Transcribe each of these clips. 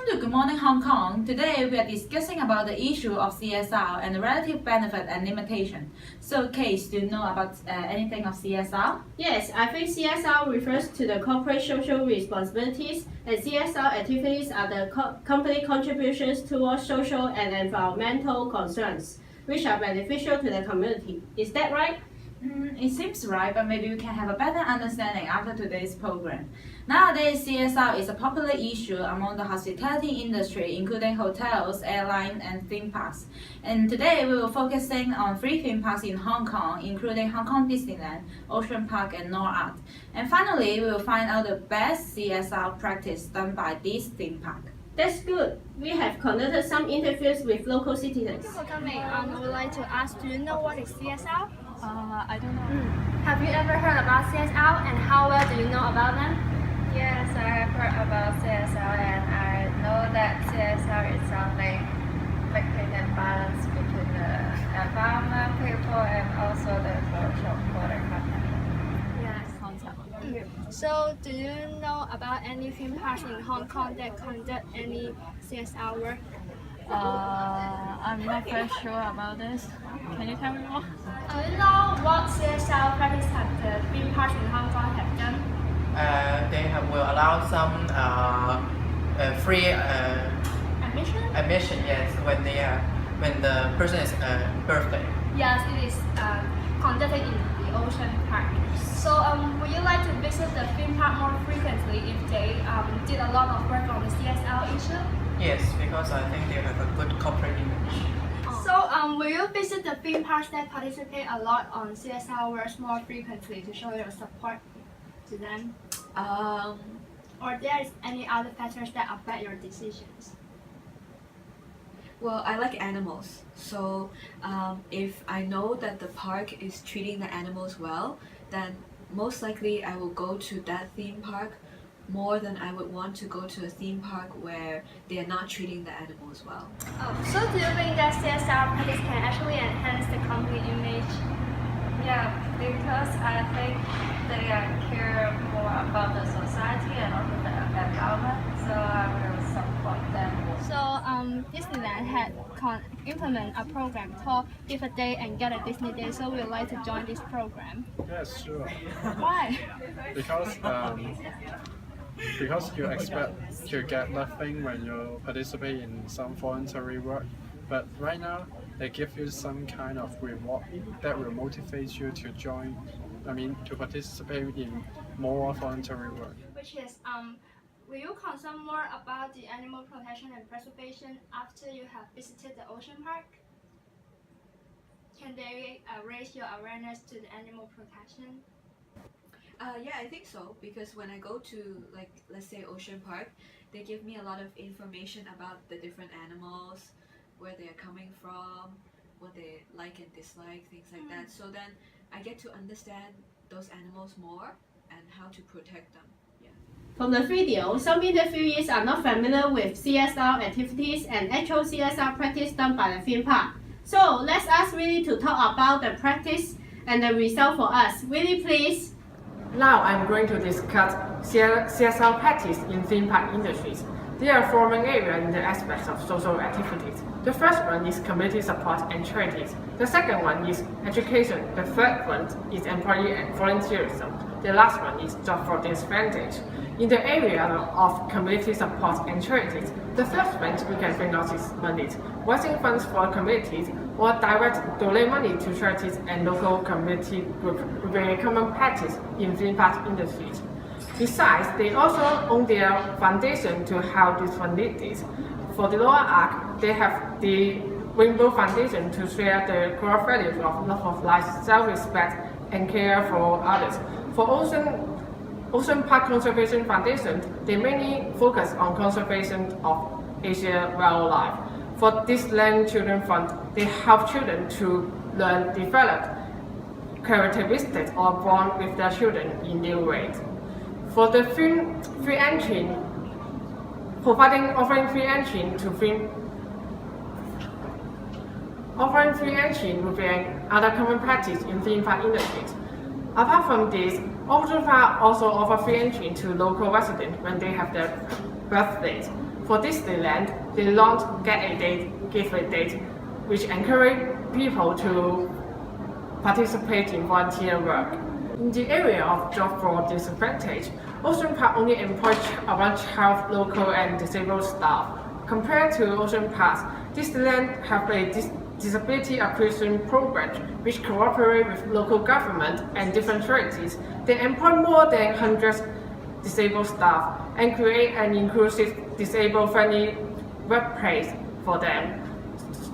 to Good Morning Hong Kong. Today we are discussing about the issue of CSR and the relative benefit and limitation. So, Case, do you know about anything of CSR? Yes, I think CSR refers to the corporate social responsibilities, and CSR activities are the company contributions towards social and environmental concerns, which are beneficial to the community. Is that right? It seems right, but maybe we can have a better understanding after today's program. Nowadays, CSR is a popular issue among the hospitality industry, including hotels, airlines, and theme parks. And today, we will focusing on 3 theme parks in Hong Kong, including Hong Kong Disneyland, Ocean Park, and NorArt. And finally, we will find out the best CSR practice done by this theme park. That's good. We have conducted some interviews with local citizens. Thank you for coming. I would like to ask, do you know what is CSR? I don't know. Have you ever heard about CSR and how well do you know about them? Yes, I have heard about CSR and I know that CSR is something maintaining balance between the environment, people, and also the social for the company. Yes. So, do you know about any theme parks in Hong Kong that conduct any CSR work? I'm not very sure about this. Can you tell me more? Do you know what CSR practice have the theme parks in Hong Kong have done? Will allow some free Admission? yes, when the person is birthday. Yes, it is conducted in the Ocean Park. So, would you like to visit the theme park more frequently if they did a lot of work on the CSR issue? Yes, because I think they have a good corporate image. So, will you visit the theme parks that participate a lot on CSR works more frequently to show your support to them? Or there is any other factors that affect your decisions? Well, I like animals, so if I know that the park is treating the animals well, then most likely I will go to that theme park more than I would want to go to a theme park where they are not treating the animals well. So do you think that CSR practice can actually enhance the company image? Yeah, because I think they care more about the society and also the environment, so I will support them. So Disneyland had implement a program called Give a Day and Get a Disney Day, so we would like to join this program. Yes, sure. Why? Because you expect to get nothing when you participate in some voluntary work, but right now they give you some kind of reward that will motivate you to to participate in more voluntary work. Which is will you concern more about the animal protection and preservation after you have visited the Ocean Park? Can they raise your awareness to the animal protection? Yeah, I think so, because when I go to, like, let's say Ocean Park, they give me a lot of information about the different animals, where they are coming from, what they like and dislike, things like that. So then I get to understand those animals more and how to protect them. Yeah. From the video, some interviewees are not familiar with CSR activities and actual CSR practice done by the theme park. So let's ask Willie to talk about the practice and the result for us. Willie, please. Now I'm going to discuss CSR practice in theme park industries. There are 4 main areas in the aspects of social activities. The first one is community support and charities. The second one is education. The third one is employee and volunteerism. The last one is job for disadvantage. In the area of community support and charities, the first one we can bring out is money, raising funds for communities or direct donate money to charities and local community groups will be a common practice in theme park industries. Besides, they also own their foundation to help these funders. For the lower arc, they have the Rainbow Foundation to share the core values of love of life, self-respect, and care for others. For Ocean Park Conservation Foundation, they mainly focus on conservation of Asia wildlife. For Disneyland Children Fund, they help children to learn, develop characteristics or bond with their children in new ways. For the free entry, offering free entry will be another common practice in theme park industries. Apart from this, Ocean Park also offer free entry to local residents when they have their birthdays. For Disneyland, they launched Get a Date, Give a Date, which encourage people to participate in volunteer work. In the area of job for disadvantage, Ocean Park only employs around 12 local and disabled staff. Compared to Ocean Parks, Disneyland have a disability acquisition program which cooperate with local government and different charities. They employ more than 100 disabled staff and create an inclusive, disabled-friendly workplace for them.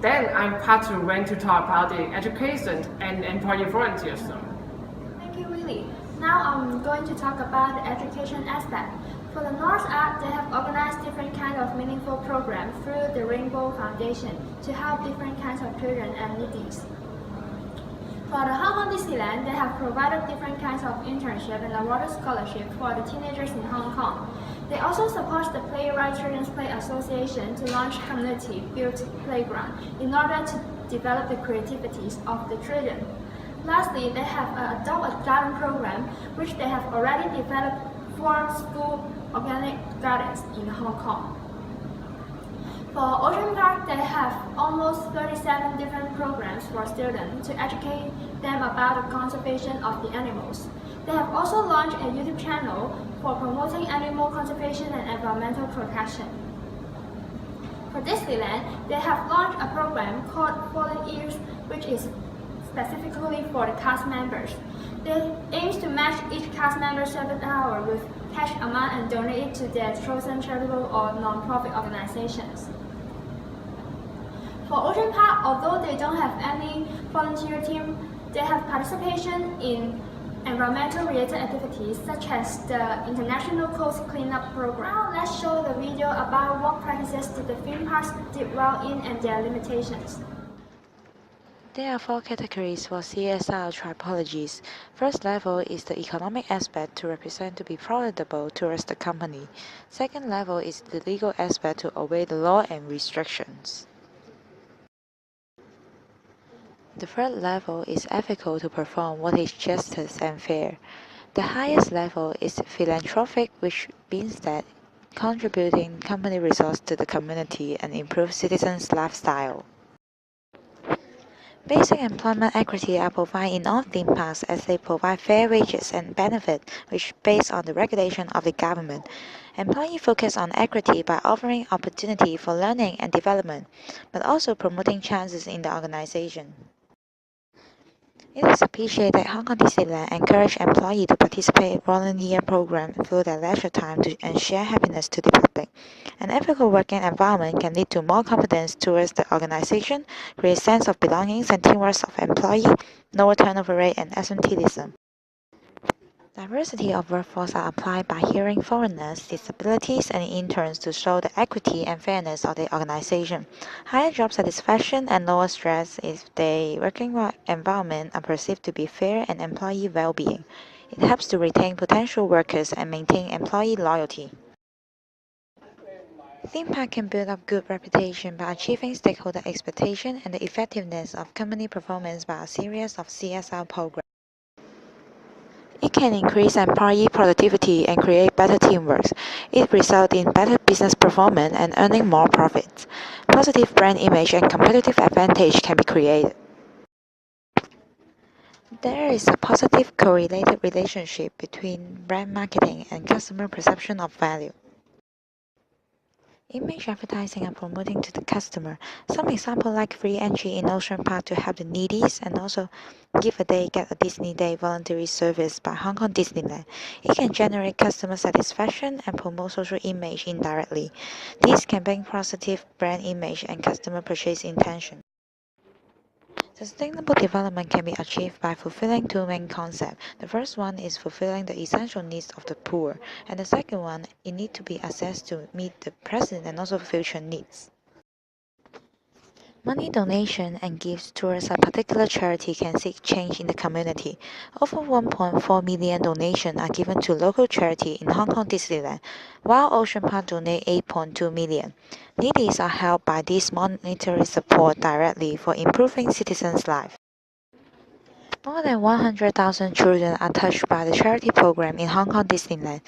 Then I'm part to Wen to talk about the education and employee volunteerism. Thank you, Willie. Now I'm going to talk about the education aspect. For the North Arc, they have organized different kinds of meaningful programs through the Rainbow Foundation to help different kinds of children and needies. For the Hong Kong Disneyland, they have provided different kinds of internship and awarded scholarship for the teenagers in Hong Kong. They also support the Playwright Children's Play Association to launch community-built playground in order to develop the creativities of the children. Lastly, they have an Adopt a Garden program, which they have already developed 4 school organic gardens in Hong Kong. For Ocean Park, they have almost 37 different programs for students to educate them about the conservation of the animals. They have also launched a YouTube channel for promoting animal conservation and environmental protection. For Disneyland, they have launched a program called Fallen Ears, which is specifically for the cast members. They aim to match each cast member's service hour with cash amount and donate it to their chosen charitable or non-profit organizations. For Ocean Park, although they don't have any volunteer team, they have participation in environmental-related activities such as the International Coast Cleanup Program. Now let's show the video about what practices did the theme parks did well in and their limitations. There are 4 categories for CSR typologies. First level is the economic aspect to represent to be profitable towards the company. Second level is the legal aspect to obey the law and restrictions. The third level is ethical to perform what is justice and fair. The highest level is philanthropic, which means that contributing company resources to the community and improve citizens' lifestyle. Basic employment equity are provided in all theme parks as they provide fair wages and benefits which based on the regulation of the government. Employees focus on equity by offering opportunity for learning and development, but also promoting chances in the organization. It is appreciated that Hong Kong Disneyland encourage employees to participate in volunteer programs through their leisure time and share happiness to the public. An ethical working environment can lead to more confidence towards the organization, create sense of belonging and teamwork of employees, lower turnover rate and absenteeism. Diversity of workforce are applied by hiring foreigners, disabilities, and interns to show the equity and fairness of the organization. Higher job satisfaction and lower stress if the working environment are perceived to be fair and employee well-being. It helps to retain potential workers and maintain employee loyalty. Theme park can build up good reputation by achieving stakeholder expectation and the effectiveness of company performance by a series of CSR programs. It can increase employee productivity and create better teamwork. It results in better business performance and earning more profits. Positive brand image and competitive advantage can be created. There is a positive correlated relationship between brand marketing and customer perception of value. Image advertising and promoting to the customer. Some example like free entry in Ocean Park to help the needies and also Give a Day, Get a Disney Day voluntary service by Hong Kong Disneyland. It can generate customer satisfaction and promote social image indirectly. This can bring positive brand image and customer purchase intention. Sustainable development can be achieved by fulfilling 2 main concepts. The first one is fulfilling the essential needs of the poor, and the second one, it needs to be assessed to meet the present and also future needs. Money donation and gifts towards a particular charity can seek change in the community. Over 1.4 million donations are given to local charity in Hong Kong Disneyland, while Ocean Park donate 8.2 million. Needies are helped by this monetary support directly for improving citizens' lives. More than 100,000 children are touched by the charity program in Hong Kong Disneyland.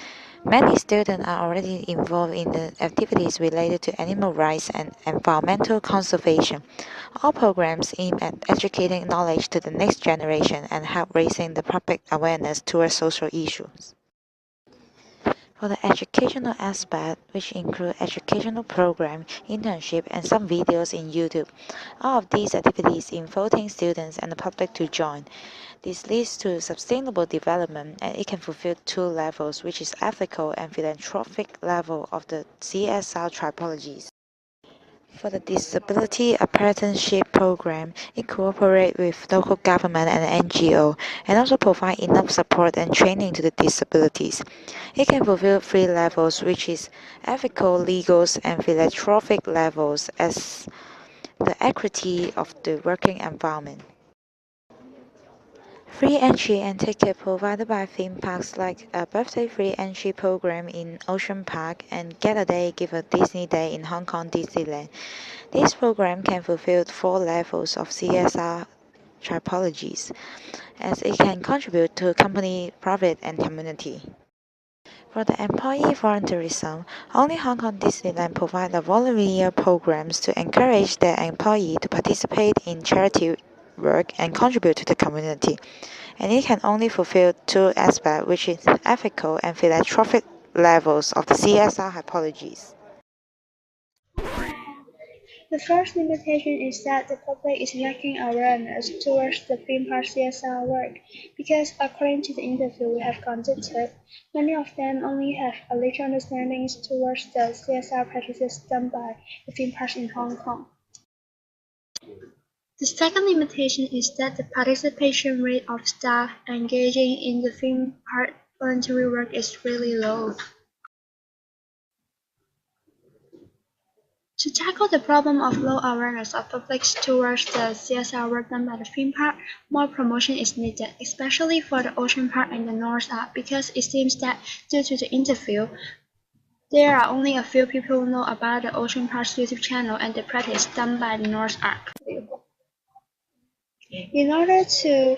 Many students are already involved in the activities related to animal rights and environmental conservation. All programs aim at educating knowledge to the next generation and help raising the public awareness towards social issues. For the educational aspect, which include educational program, internship, and some videos in YouTube, all of these activities inviting students and the public to join. This leads to sustainable development and it can fulfill two levels, which is ethical and philanthropic level of the CSR typologies. For the Disability Apprenticeship Program, it cooperates with local government and NGO and also provide enough support and training to the disabilities. It can fulfill three levels, which is ethical, legal, and philanthropic levels as the equity of the working environment. Free entry and ticket provided by theme parks like a birthday free entry program in Ocean Park and Get a Day Give a Disney Day in Hong Kong Disneyland. This program can fulfill four levels of CSR typologies as it can contribute to company profit and community. For the employee volunteerism, only Hong Kong Disneyland provides the volunteer programs to encourage their employees to participate in charity work and contribute to the community. And it can only fulfill two aspects, which is ethical and philanthropic levels of the CSR typologies. The first limitation is that the public is lacking awareness towards the theme park CSR work because, according to the interview we have conducted, many of them only have a little understanding towards the CSR practices done by the theme parks in Hong Kong. The second limitation is that the participation rate of staff engaging in the theme park voluntary work is really low. To tackle the problem of low awareness of public towards the CSR work done by the theme park, more promotion is needed, especially for the Ocean Park and the North Ark, because it seems that due to the interview, there are only a few people who know about the Ocean Park's YouTube channel and the practice done by the North Ark. In order to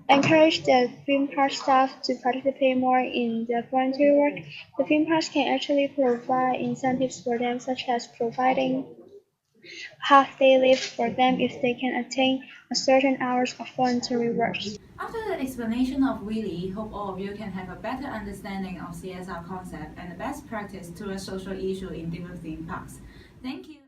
encourage the theme park staff to participate more in the volunteer work, the theme parks can actually provide incentives for them, such as providing half-day leave for them if they can attain a certain hours of voluntary work. After the explanation of Willie, hope all of you can have a better understanding of CSR concept and the best practice towards social issue in different theme parks. Thank you.